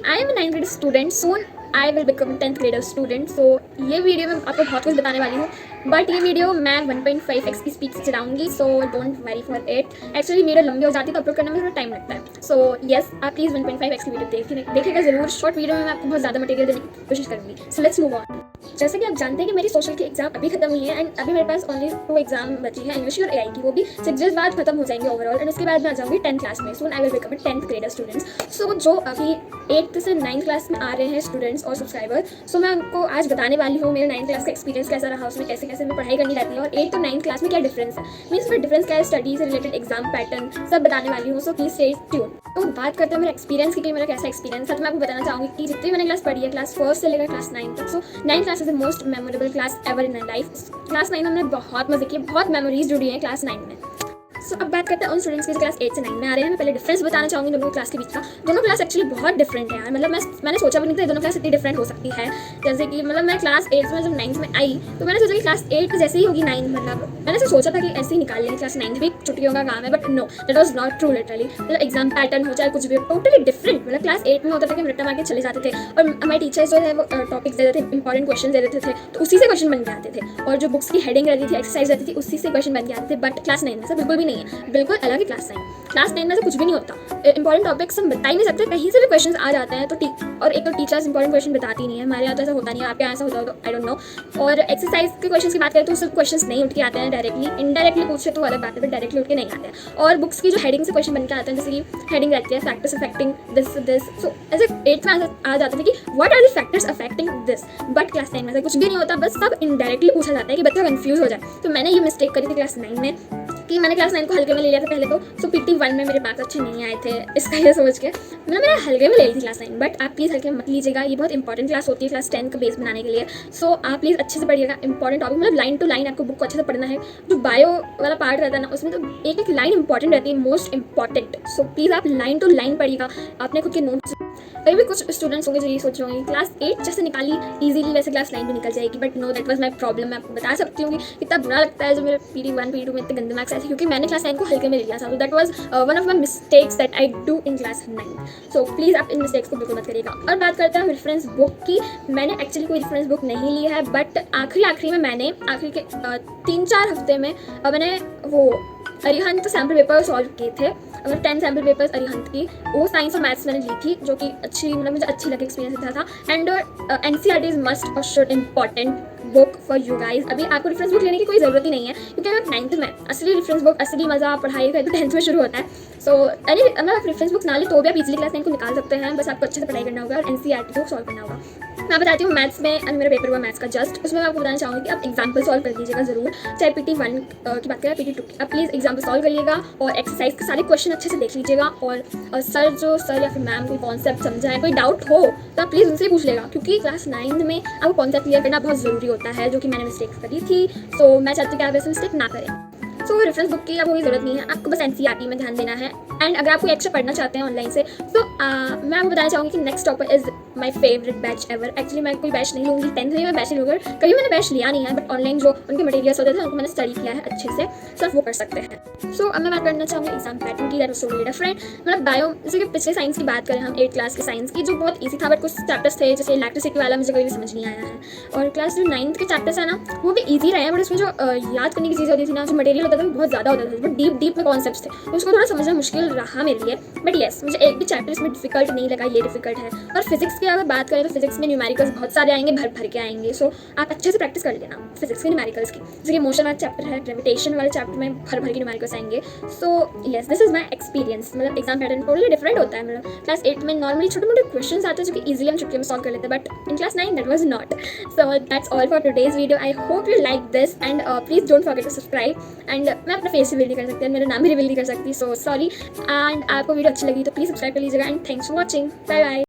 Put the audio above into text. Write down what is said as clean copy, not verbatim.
I am 9th grade student. Soon I will become 10th grade student. So ये video में आपको बहुत कुछ बताने वाली हूँ, बट ये वीडियो मैं 1.5x की स्पीड से चलाऊंगी, so don't worry for it. Actually video लंबी हो जाती है तो अपलोड करने में थोड़ा टाइम लगता है. सो येस, आप प्लीज़ 1.5x की वीडियो देखिएगा ज़रूर. शॉर्ट वीडियो में मैं आपको बहुत ज़्यादा मटेरियल देने की कोशिश करूँगी. So let's move on. जैसे कि आप जानते हैं कि मेरी सोशल की एग्जाम अभी खत्म हुई है एंड अभी मेरे पास ओनली 2 एग्जाम बची है, इंग्लिश और एआई की. वो भी 6 डेज बाद खत्म हो जाएंगे ओवरऑल. एंड उसके बाद मैं आ जाऊँगी 10th क्लास में. Soon I will become 10th grade students. So जो अभी 8th से 9th क्लास में आ रहे हैं स्टूडेंट्स और सब्सक्राइबर, सो मैं उनको आज बताने वाली हूँ मेरे 9th क्लास का एक्सपीरियंस कैसा रहा, उसमें कैसे कैसे मैं पढ़ाई करनी रहती है, और 8th और 9th क्लास में क्या डिफरेंस है, मीन्स उसमें डिफरेंस क्या है, स्टडी से रिलेटेड एग्जाम पैटर्न सब बताने वाली हूँ. So please stay tune. तो बात करते हैं मेरे एक्सपीरियंस की, मेरा कैसा एक्सपीरियंस है. तो मैं आपको बताना चाहूँगी कि जितनी मैंने क्लास पढ़ी है, क्लास 1 से लेकर क्लास 9 तक, सो 9th class is the most memorable class ever in my life. Class 9 में हमने बहुत मजे किए, बहुत मेमोरीज जुड़ी हैं क्लास 9 में. सो अब बात करते हैं उन स्टूडेंट्स की जो क्लास 8 से 9 में आ रहे हैं. मैं पहले डिफरेंस बताना चाहूँगी दोनों क्लास के बीच का. दोनों क्लास एक्चुअली बहुत डिफरेंट है यार. मतलब मैंने सोचा भी नहीं था दोनों क्लास इतनी डिफरेंट हो सकती है. जैसे कि मतलब मैं क्लास 8 में जब 9th में आई तो मैंने सोचा कि क्लास 8 जैसे ही होगी 9, मतलब मैंने तो सोचा था कि ऐसे ही निकाल लेंगे, क्लास 9 भी छुट्टियों का काम है, but no, that was not true. Literally मतलब एग्जाम पैटर्न हो चाहे कुछ भी, टोटली डिफरेंट. मतलब क्लास 8 में होता था कि हम रट्टा मार के चले जाते थे और हमारे टीचर्स जो है वो टॉपिक्स दे देते थे, इंपॉर्टेंट क्वेश्चन दे देते थे, तो उसी से क्वेश्चन बन के आते थे. और जो बुक्स की हेडिंग रहती थी, एक्सरसाइज रहती थी, उसी से क्वेश्चन बन के आते थे. बट क्लास 9 में से बिल्कुल भी नहीं है, बिल्कुल अलग है क्लास 9. क्लास 9 में से कुछ भी नहीं होता. इंपॉर्टेंट टॉपिक्स हम बता ही नहीं सकते, कहीं से भी क्वेश्चन आ जाते हैं. तो और एक तो टीचर्स इंपॉर्टेंट क्वेश्चन बताती नहीं है. हमारे यहाँ तो ऐसा होता नहीं है, आपके यहाँ ऐसा होता हो तो आई डोंट नो. और एक्सरसाइज के क्वेश्चन की बात करें तो सब क्वेश्चन नहीं उठ के आते हैं डायरेक्टली, इनडायरेक्टली पूछे तो अलग बात है, बट डायरेक्टली उठ के नहीं आते हैं. और बुक्स की जो हेडिंग से क्वेश्चन बन के आते हैं, जैसे कि हेडिंग रहती है फैक्टर्स अफेक्टिंग दिस. सो ऐसे 8th में आ जाते थे कि what are the factors affecting this. But class 9 में से कुछ भी नहीं होता, बस सब इनडायरेक्टली पूछा जाता है कि बच्चा कंफ्यूज हो जाए. तो मैंने ये मिस्टेक करी थी क्लास 9 में कि मैंने क्लास 9 को हल्के में ले लिया था पहले तो. सो PT 1 में मेरे मार्क्स अच्छे नहीं आए थे, इसका ये सोच के मतलब मैंने हल्के में ले ली थी क्लास 9. बट आप प्लीज़ हल्के में मत लीजिएगा, ये बहुत इंपॉर्टेंट क्लास होती है क्लास 10 का बेस बनाने के लिए. सो आप प्लीज़ अच्छे से पढ़िएगा इंपॉर्टेंट टॉपिक, मतलब लाइन टू लाइन आपको बुक को अच्छे से पढ़ना है. जो बायो वाला पार्ट रहता है ना, उसमें तो एक एक लाइन इंपॉर्टेंट रहती है, मोस्ट इंपॉर्टेंट. सो प्लीज़ आप लाइन टू लाइन पढ़िएगा. आपने खुद के नोट्स, कहीं भी कुछ स्टूडेंट्स होंगे जो ये सोच रहे होंगे क्लास 8 जैसे निकाली इजीली वैसे क्लास 9 भी निकल जाएगी, but no, that was my problem. मैं आपको बता सकती हूँ कि कितना बुरा लगता है जो मेरे PT 1 PT 2 में इतने गंदे मार्क्स आए थे, क्योंकि मैंने क्लास 9 को हल्के में ले लिया था. That was one of my mistakes that I do in class 9. So please आप इन मिस्टेक्स को बिल्कुल मत करिएगा. और बात करते हैं रेफरेंस बुक की. मैंने एक्चुअली कोई रेफरेंस बुक नहीं ली है, बट आखिरी में मैंने आखिरी के 3-4 हफ्ते में मैंने वो अरिहंत सैम्पल पेपर सॉल्व किए थे. अगर 10 सैम्पल पेपर्स अरिहंत की, वो साइंस और मैथ्स मैंने ली थी, जो कि अच्छी, मतलब मुझे अच्छी लगी, एक्सपीरियंस था. एंड NCERT इज मस्ट और should important book for you guys. अभी आपको रेफरेंस बुक लेने की कोई ज़रूरत ही नहीं है, क्योंकि अगर 9th में असली रेफरेंस बुक, असली मज़ा पढ़ाई का तो 10th में शुरू होता है. सो अगर आप रेफरेंस बुक ना ले तो भी आप इजली क्लास 9 को निकाल सकते हैं. बस आपको अच्छे से पढ़ाई करना होगा और NCERT को सॉल्व करना होगा. मैं बताती हूँ मैथ्स में, मेरा पेपर हुआ मैथ्स का जस्ट, उसमें मैं आपको बताना चाहूँगी कि आप एग्जाम्पल सॉल्व कर लीजिएगा ज़रूर. चाहे PT 1 की बात करें, PT 2 की, आप प्लीज़ एग्जाम्पल सॉल्व करिएगा और एक्सरसाइज के सारे क्वेश्चन अच्छे से देख लीजिएगा. और सर या फिर मैम कोई कॉन्सेप्ट समझाएं, कोई डाउट हो तो आप प्लीज़ उनसे पूछ लेगा, क्योंकि क्लास 9 में आपको कॉन्सेप्ट क्लियर करना बहुत ज़रूरी होता है, जो कि मैंने मिस्टेक्स करी थी. सो मैं चाहती हूँ कि आप ऐसे मिस्टेक ना करें. सो रेफरेंस बुक की आपको कोई ज़रूरत नहीं है, आपको बस NCERT में ध्यान देना है. एंड अगर आपको एक्स्ट्रा पढ़ना चाहते हैं ऑनलाइन से, तो मैं आपको बताना चाहूँगी कि next topper is my favourite batch ever. Actually मैं कोई बैच नहीं लूँगी 10th में, मैं बैच नहीं लूँगी, कभी मैंने बैच लिया नहीं है, बट ऑनलाइन जो उनके मटेरियल्स होते थे उनको मैंने स्टडी किया है अच्छे से, सिर्फ वो कर सकते हैं. सो अब मैं बात करना चाहूँगी एग्जाम पैटर्न की. That was so very different. मतलब बायो, जैसे कि पिछले साइंस की बात करें हम, 8th क्लास के साइंस की, जो बहुत ईजी था, बट कुछ चैप्टर्स थे जैसे इलेक्ट्रिसिटी वाला मुझे कभी भी समझ नहीं आया है. और क्लास जो 9th के चैप्टर्स है ना, वो भी ईजी रहे हैं, बट उसमें जो याद करने की चीज़ होती थी ना, जो मटेरियल होता था वो बहुत ज़्यादा होता था, बट डीप में कॉन्सेप्ट्स थे, तो उसको थोड़ा समझना मुश्किल रहा मेरे लिए. बट येस, मुझे एक भी चैप्टर इसमें डिफिकल्ट नहीं लगा, ये डिफिकल्ट है. और फिजिक्स की अगर बात करें तो फिजिक्स में न्यूमेरिकल्स बहुत सारे आएंगे, भर के आएंगे. सो आप अच्छे से प्रैक्टिस कर लेना फिजिक्स के न्यूमेरिकल्स की. जैसे कि मोशन वाला चैप्टर है, ग्रेविटेशन वाले चैप्टर में भर के न्यूमेरिकल्स आएंगे. So yes, this is my experience. मतलब एग्जाम पैटर्न टोटली डिफरेंट होता है. मतलब क्लास 8 में नॉर्मली छोटे मोटे क्वेश्चन आते हैं जो कि ईजिली हम छुट्टियों में सॉल्व कर लेते हैं, but in class 9 that was not. So that's all for today's video. I hope you like this and please don't forget to subscribe. And मैं अपना फेस रिवील नहीं कर सकती, मेरा नाम भी रिवील नहीं कर सकती, सो सॉरी. एंड आपको वीडियो अच्छी लगी तो प्लीज़ सब्सक्राइब कर लीजिएगा. And thanks for watching. Bye bye.